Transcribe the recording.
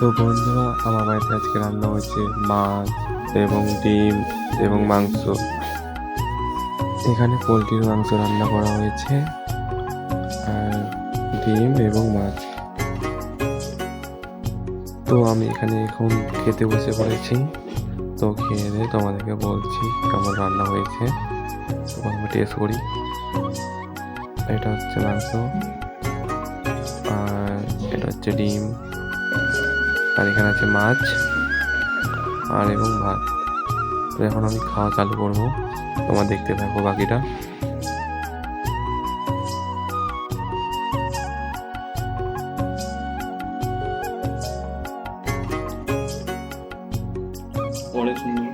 তো বন্ধুরা, আমার বাড়িতে আজকে রান্না হয়েছে মাছ এবং ডিম এবং মাংস। এখানে পোলট্রির মাংস রান্না করা হয়েছে আর ডিম এবং মাছ। তো আমি এখানে এখন খেতে বসে পড়েছি। তো খেয়ে দিয়ে তোমাদেরকে বলছি কেমন রান্না হয়েছে। তো প্রথমে টেস্ট করি। এটা হচ্ছে মাংস আর এটা হচ্ছে ডিম আর এখানে আছে মাছ আর এবং ভাত। তো এখন আমি খাওয়া চালু করবো, তোমরা দেখতে থাকো বাকিটা। পরে শুনবো।